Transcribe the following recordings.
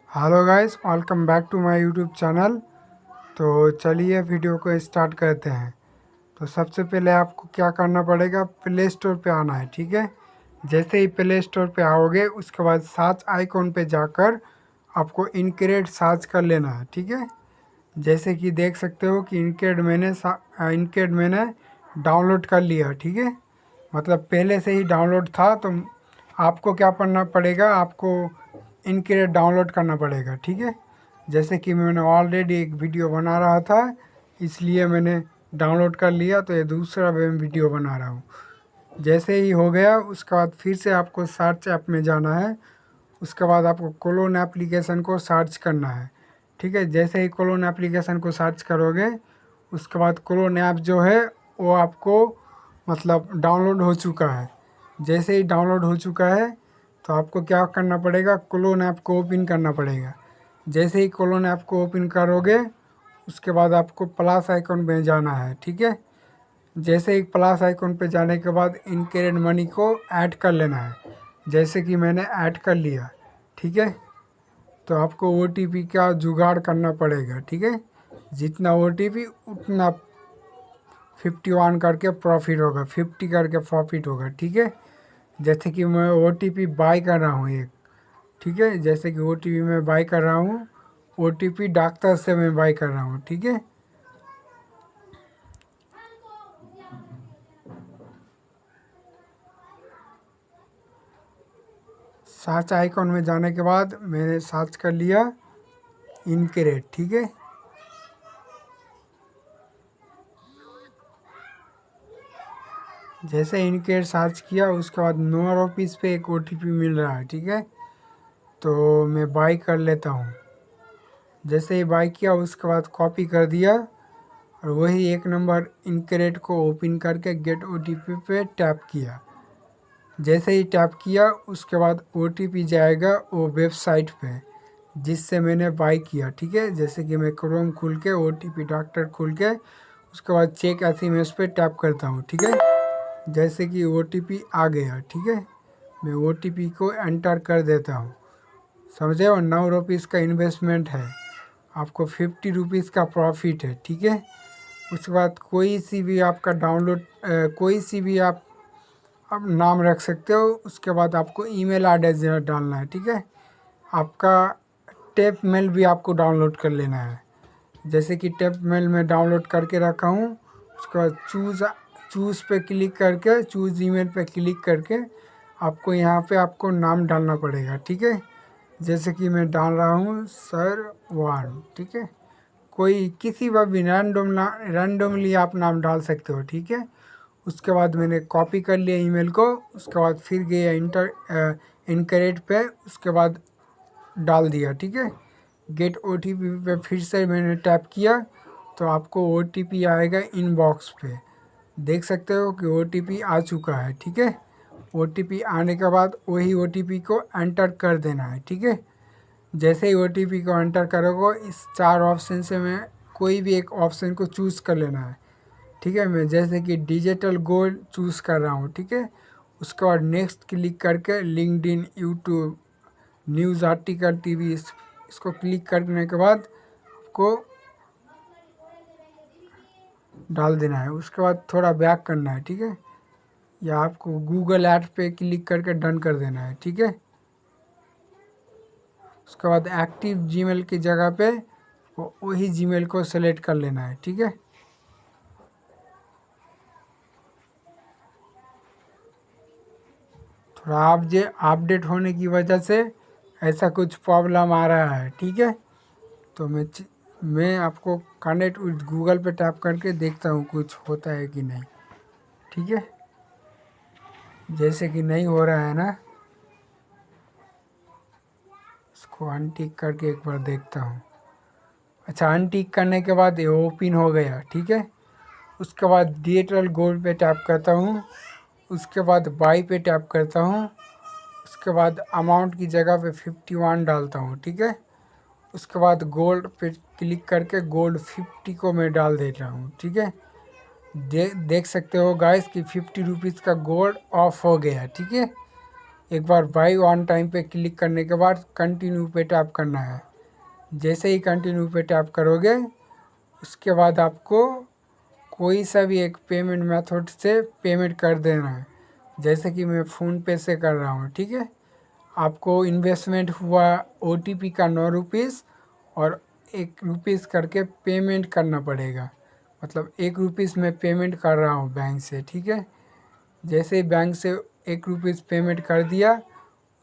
Hello guys, welcome back to my YouTube channel. तो चलिए video को स्टार्ट करते हैं। तो सबसे पहले आपको क्या करना पड़ेगा, प्ले स्टोर पे आना है। ठीक है, जैसे ही प्ले स्टोर पे आओगे उसके बाद सर्च आइकॉन पे जाकर आपको इनक्रेड सर्च कर लेना है। ठीक है, जैसे कि देख सकते हो कि इनक्रेड मैंने डाउनलोड कर लिया। ठीक है, मतलब पहले से ही डाउनलोड था। तो आपको क्या करना पड़ेगा, आपको इनक्रेड डाउनलोड करना पड़ेगा। ठीक है, जैसे कि मैंने ऑलरेडी एक वीडियो बना रहा था, इसलिए मैंने डाउनलोड कर लिया। तो ये दूसरा मैं वीडियो बना रहा हूँ। जैसे ही हो गया उसके बाद फिर से आपको सर्च ऐप में जाना है। उसके बाद आपको क्लोन एप्लीकेशन को सर्च करना है। ठीक है, जैसे ही क्लोन एप्लीकेशन को सर्च करोगे उसके बाद क्लोन ऐप जो है वो आपको मतलब डाउनलोड हो चुका है। जैसे ही डाउनलोड हो चुका है तो आपको क्या करना पड़ेगा, क्लोन ऐप को ओपन करना पड़ेगा। जैसे ही क्लोन ऐप को ओपन करोगे उसके बाद आपको प्लस आइकॉन पे जाना है। ठीक है, जैसे ही प्लस आइकॉन पे जाने के बाद इनक्रेड मनी को ऐड कर लेना है, जैसे कि मैंने ऐड कर लिया। ठीक है, तो आपको OTP का जुगाड़ करना पड़ेगा। ठीक है, जितना OTP उतना 51 करके प्रॉफिट होगा, 50 करके प्रॉफिट होगा। ठीक है, जैसे कि मैं OTP बाई कर रहा हूँ एक। ठीक है, जैसे कि OTP मैं बाई कर रहा हूँ, OTP डॉक्टर से मैं बाई कर रहा हूँ। ठीक है, सर्च आइकॉन में जाने के बाद मैंने सर्च कर लिया इनक्रेड। ठीक है, जैसे इनक्रेड सर्च किया उसके बाद 9 रुपीज़ पे एक OTP मिल रहा है। ठीक है, तो मैं बाई कर लेता हूँ। जैसे ही बाई किया उसके बाद कॉपी कर दिया और वही एक नंबर इनक्रेड को ओपन करके गेट OTP पे टैप किया। जैसे ही टैप किया उसके बाद OTP जाएगा वो वेबसाइट पे जिससे मैंने बाई किया। ठीक है, जैसे कि मैं क्रोम खुल के OTP डॉक्टर खुल के उसके बाद चेक SMS पे टैप करता हूँ। ठीक है, जैसे कि OTP आ गया। ठीक है, मैं OTP को एंटर कर देता हूँ। समझे, और 9 रुपीज़ का इन्वेस्टमेंट है, आपको 50 रुपीज़ का प्रॉफिट है। ठीक है, उसके बाद कोई सी भी आपका कोई सी भी आप नाम रख सकते हो। उसके बाद आपको ईमेल एड्रेस डालना है। ठीक है, आपका टेप मेल भी आपको डाउनलोड कर लेना है। जैसे कि टेप मेल में डाउनलोड करके रखा हूँ। उसके बाद चूज़ पे क्लिक करके, चूज़ ईमेल पे क्लिक करके आपको यहाँ पे आपको नाम डालना पड़ेगा। ठीक है, जैसे कि मैं डाल रहा हूँ सर 1। ठीक है, कोई किसी पर भी रैंडमली आप नाम डाल सकते हो। ठीक है, उसके बाद मैंने कॉपी कर लिया ईमेल को। उसके बाद फिर गया इनकरेक्ट पे, उसके बाद डाल दिया। ठीक है, गेट OTP पे फिर से मैंने टैप किया तो आपको OTP आएगा इनबॉक्स पे। देख सकते हो कि OTP आ चुका है। ठीक है, OTP आने के बाद वही OTP को एंटर कर देना है। ठीक है, जैसे ही OTP को एंटर करोगे इस 4 ऑप्शन से मैं कोई भी एक ऑप्शन को चूज़ कर लेना है। ठीक है, मैं जैसे कि डिजिटल गोल्ड चूज़ कर रहा हूँ। ठीक है, उसके बाद नेक्स्ट क्लिक करके LinkedIn, YouTube, news article, TV इसको क्लिक करने के बाद आपको डाल देना है। उसके बाद थोड़ा बैक करना है। ठीक है, या आपको गूगल ऐड पे क्लिक करके डन कर देना है। ठीक है, उसके बाद एक्टिव जीमेल की जगह पे वही जीमेल को सेलेक्ट कर लेना है। ठीक है, थोड़ा अपडेट होने की वजह से ऐसा कुछ प्रॉब्लम आ रहा है। ठीक है, तो मैं आपको कनेक्ट विद गूगल पे टैप करके देखता हूँ कुछ होता है कि नहीं। ठीक है, जैसे कि नहीं हो रहा है ना, इसको अनटिक करके एक बार देखता हूँ। अच्छा, अनटिक करने के बाद ये ओपन हो गया। ठीक है, उसके बाद डिजिटल गोल्ड पे टैप करता हूँ। उसके बाद बाई पे टैप करता हूँ। उसके बाद अमाउंट की जगह पे 51 डालता हूँ। ठीक है, उसके बाद गोल्ड पे क्लिक करके गोल्ड 50 को मैं डाल देता हूँ। ठीक है, देख सकते हो गाइस कि 50 रुपीज़ का गोल्ड ऑफ हो गया। ठीक है, एक बार बाई ऑन टाइम पे क्लिक करने के बाद कंटिन्यू पे टैप करना है। जैसे ही कंटिन्यू पे टैप करोगे उसके बाद आपको कोई सा भी एक पेमेंट मेथड से पेमेंट कर देना है। जैसे कि मैं फ़ोन पे से कर रहा हूँ, ठीक है। आपको इन्वेस्टमेंट हुआ OTP का 9 रुपीज़ और 1 रुपीज़ करके पेमेंट करना पड़ेगा। मतलब 1 रुपीज़ मैं पेमेंट कर रहा हूँ बैंक से, ठीक है। जैसे ही बैंक से 1 रुपीज़ पेमेंट कर दिया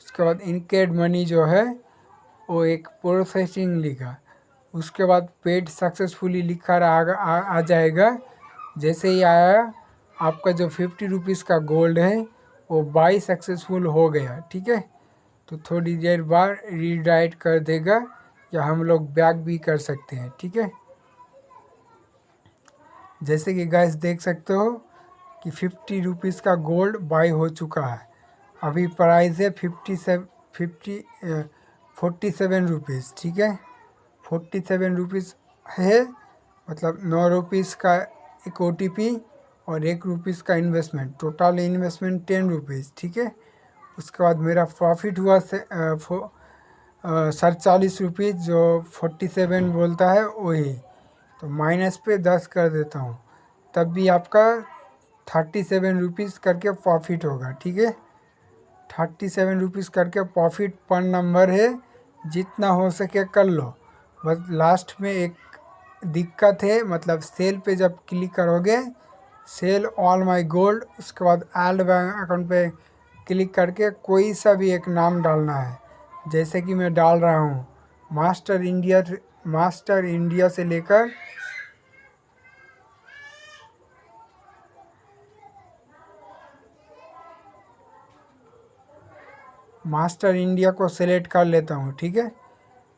उसके बाद इनकेड मनी जो है वो एक प्रोसेसिंग लिखा, उसके बाद पेड सक्सेसफुली लिखा आ जाएगा। जैसे ही आया आपका जो 50 रुपीज़ का गोल्ड है वो बाई सक्सेसफुल हो गया, ठीक है। तो थोड़ी देर बाद रीडायरेक्ट कर देगा या हम लोग बैक भी कर सकते हैं, ठीक है। जैसे कि गाइस देख सकते हो कि 50 रुपीज़ का गोल्ड बाई हो चुका है। अभी प्राइस है 47 रुपीज़, ठीक है। 47 रुपीज़ है, मतलब 9 रुपीज़ का एक OTP और 1 रुपीज़ का इन्वेस्टमेंट, टोटल इन्वेस्टमेंट 10 रुपीज़, ठीक है। उसके बाद मेरा प्रॉफिट हुआ 47 रुपीज़, जो 47 बोलता है वही, तो माइनस पे 10 कर देता हूँ, तब भी आपका 37 रुपीज़ करके प्रॉफिट होगा, ठीक है। 37 रुपीज़ करके प्रॉफिट पर नंबर है, जितना हो सके कर लो। बस लास्ट में एक दिक्कत है, मतलब सेल पे जब क्लिक करोगे, सेल ऑल माय गोल्ड, उसके बाद ऐड बैंक अकाउंट पे क्लिक करके कोई सा भी एक नाम डालना है। जैसे कि मैं डाल रहा हूँ मास्टर इंडिया से लेकर मास्टर इंडिया को सेलेक्ट कर लेता हूँ, ठीक है।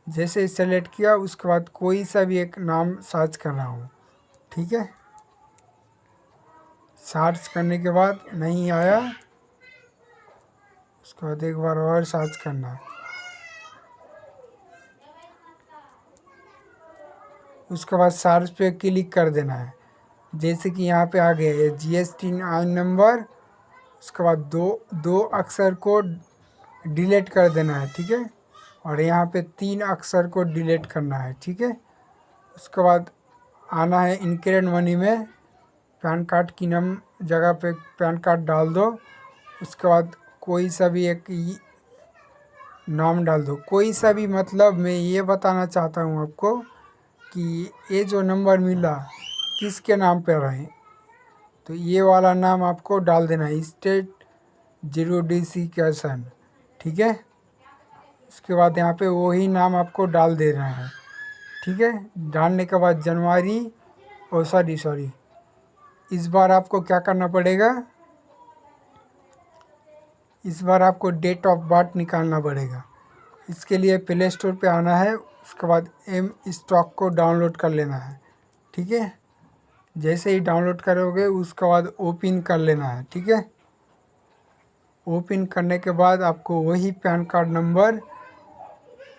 जैसे ही सेलेक्ट किया उसके बाद कोई सा भी एक नाम सर्च कर रहा हूँ, ठीक है। सर्च करने के बाद नहीं आया, उसके बाद एक बार और सर्च करना है। उसके बाद सर्च पे क्लिक कर देना है। जैसे कि यहाँ पे आ गया GST नंबर, उसके बाद दो अक्षर को डिलीट कर देना है, ठीक है। और यहाँ पे 3 अक्षर को डिलीट करना है, ठीक है। उसके बाद आना है इनकरेंट मनी में, पैन कार्ड की जगह पे पैन कार्ड डाल दो। उसके बाद कोई सा भी एक नाम डाल दो, कोई सा भी, मतलब मैं ये बताना चाहता हूँ आपको कि ये जो नंबर मिला किसके नाम पर रहे, तो ये वाला नाम आपको डाल देना है, स्टेट 0DC कैसन, ठीक है। उसके बाद यहाँ पे वही नाम आपको डाल देना है, ठीक है। डालने के बाद जनवरी सॉरी इस बार आपको क्या करना पड़ेगा, इस बार आपको डेट ऑफ बर्थ निकालना पड़ेगा। इसके लिए प्ले स्टोर पे आना है, उसके बाद M स्टॉक को डाउनलोड कर लेना है, ठीक है। जैसे ही डाउनलोड करोगे उसके बाद ओपन कर लेना है, ठीक है। ओपन करने के बाद आपको वही पैन कार्ड नंबर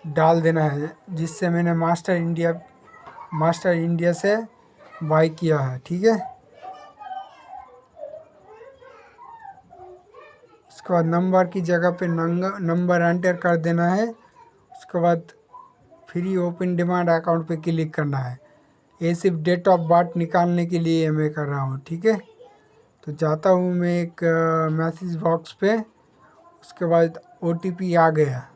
डाल देना है जिससे मैंने मास्टर इंडिया से बाई किया है, ठीक है। उसके बाद नंबर की जगह पे नंबर एंटर कर देना है। उसके बाद फ्री ओपन डिमांड अकाउंट पे क्लिक करना है। ये सिर्फ डेट ऑफ बर्थ निकालने के लिए मैं कर रहा हूँ, ठीक है। तो जाता हूँ मैं एक मैसेज बॉक्स पे, उसके बाद OTP आ गया।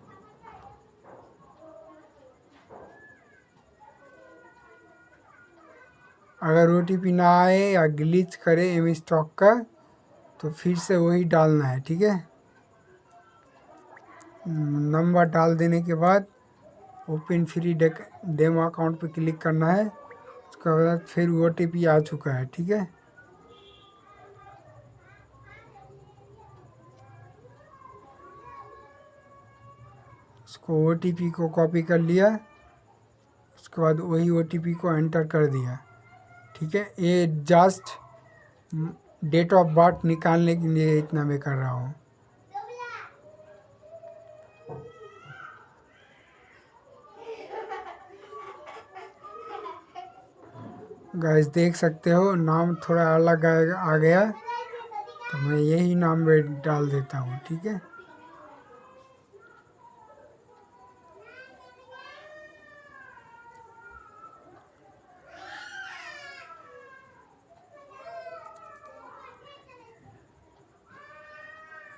अगर OTP ना आए या ग्लिच करे M स्टॉक का तो फिर से वही डालना है, ठीक है। नंबर डाल देने के बाद ओपन फ्री डेमो अकाउंट पे क्लिक करना है। उसके बाद फिर OTP आ चुका है, ठीक है। उसको OTP को कॉपी कर लिया, उसके बाद वही OTP को एंटर कर दिया, ठीक है। ये जस्ट डेट ऑफ बर्थ निकालने के लिए इतना मैं कर रहा हूँ। गाइस देख सकते हो नाम थोड़ा अलग आ गया, तो मैं यही नाम में डाल देता हूँ, ठीक है।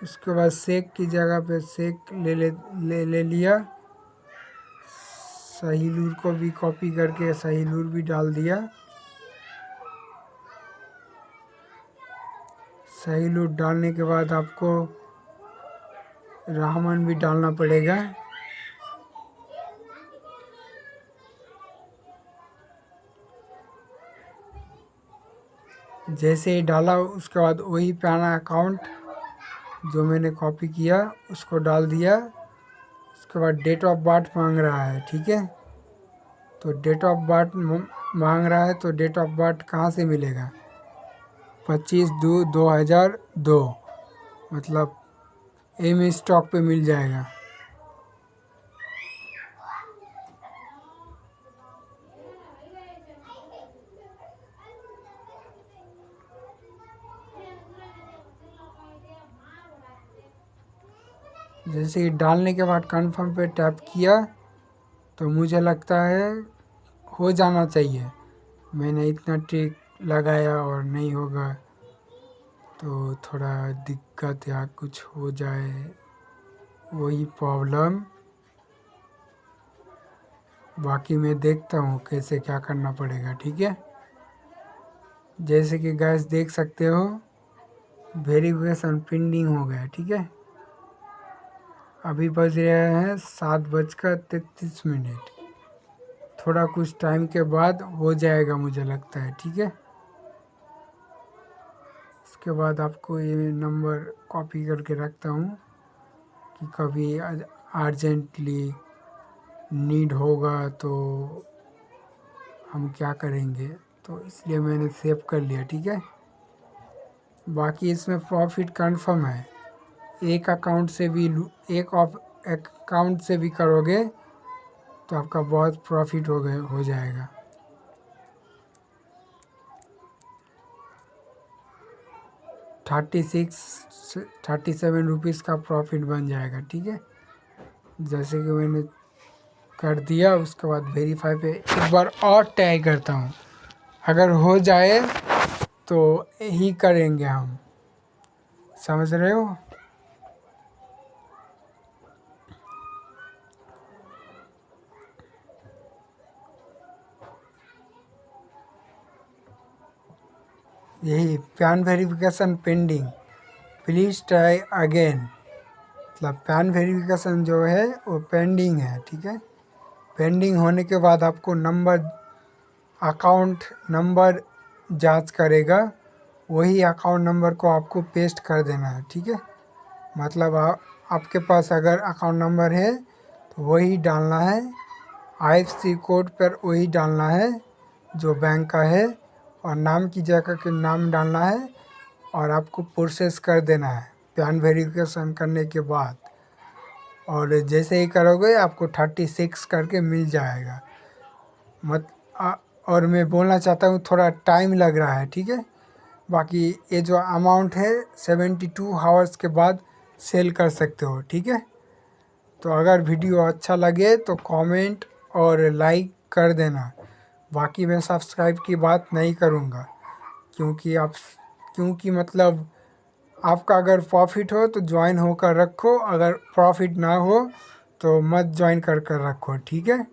उसके बाद सेक की जगह पे सेक ले लिया। सही लूर को भी कॉपी करके सही लूर भी डाल दिया। सही लूर डालने के बाद आपको रामन भी डालना पड़ेगा। जैसे ही डाला उसके बाद वही पैना अकाउंट जो मैंने कॉपी किया उसको डाल दिया। उसके बाद डेट ऑफ बर्थ मांग रहा है, ठीक है। तो डेट ऑफ बर्थ मांग रहा है, तो डेट ऑफ बर्थ कहाँ से मिलेगा? 25/2/2002 मतलब एम स्टॉक पे मिल जाएगा। जैसे ही डालने के बाद कंफर्म पे टैप किया तो मुझे लगता है हो जाना चाहिए। मैंने इतना ट्रिक लगाया और नहीं होगा तो थोड़ा दिक्कत या कुछ हो जाए, वही प्रॉब्लम। बाकी मैं देखता हूँ कैसे क्या करना पड़ेगा, ठीक है। जैसे कि गैस देख सकते हो वेरिफिकेशन पेंडिंग हो गया, ठीक है। अभी बज रहे हैं 7:33। थोड़ा कुछ टाइम के बाद हो जाएगा मुझे लगता है, ठीक है। उसके बाद आपको ये नंबर कॉपी करके रखता हूँ कि कभी अर्जेंटली नीड होगा तो हम क्या करेंगे, तो इसलिए मैंने सेव कर लिया, ठीक है। बाकी इसमें प्रॉफिट कंफर्म है। एक अकाउंट से भी करोगे तो आपका बहुत प्रॉफिट हो जाएगा। ₹37 का प्रॉफिट बन जाएगा, ठीक है। जैसे कि मैंने कर दिया, उसके बाद वेरीफाई पे एक बार और ट्राई करता हूँ। अगर हो जाए तो ही करेंगे हम, समझ रहे हो। यही pan verification pending, please try again. मतलब पैन वेरिफिकेशन जो है वो पेंडिंग है, ठीक है। पेंडिंग होने के बाद आपको अकाउंट नंबर जांच करेगा, वही अकाउंट नंबर को आपको पेस्ट कर देना है, ठीक है। मतलब आपके पास अगर अकाउंट नंबर है तो वही डालना है। IFSC कोड पर वही डालना है जो बैंक का है, और नाम की जगह के नाम डालना है, और आपको प्रोसेस कर देना है पैन वेरिफिकेशन करने के बाद। और जैसे ही करोगे आपको 36 करके मिल जाएगा। और मैं बोलना चाहता हूँ थोड़ा टाइम लग रहा है, ठीक है। बाकी ये जो अमाउंट है 72 आवर्स के बाद सेल कर सकते हो, ठीक है। तो अगर वीडियो अच्छा लगे तो कमेंट और लाइक कर देना। बाकी मैं सब्सक्राइब की बात नहीं करूँगा, क्योंकि मतलब आपका अगर प्रॉफिट हो तो ज्वाइन होकर रखो, अगर प्रॉफिट ना हो तो मत ज्वाइन कर रखो, ठीक है।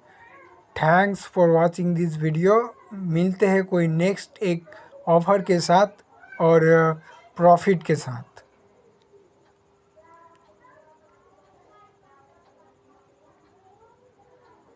Thanks for watching this video. मिलते हैं कोई नेक्स्ट एक ऑफ़र के साथ और प्रॉफिट के साथ।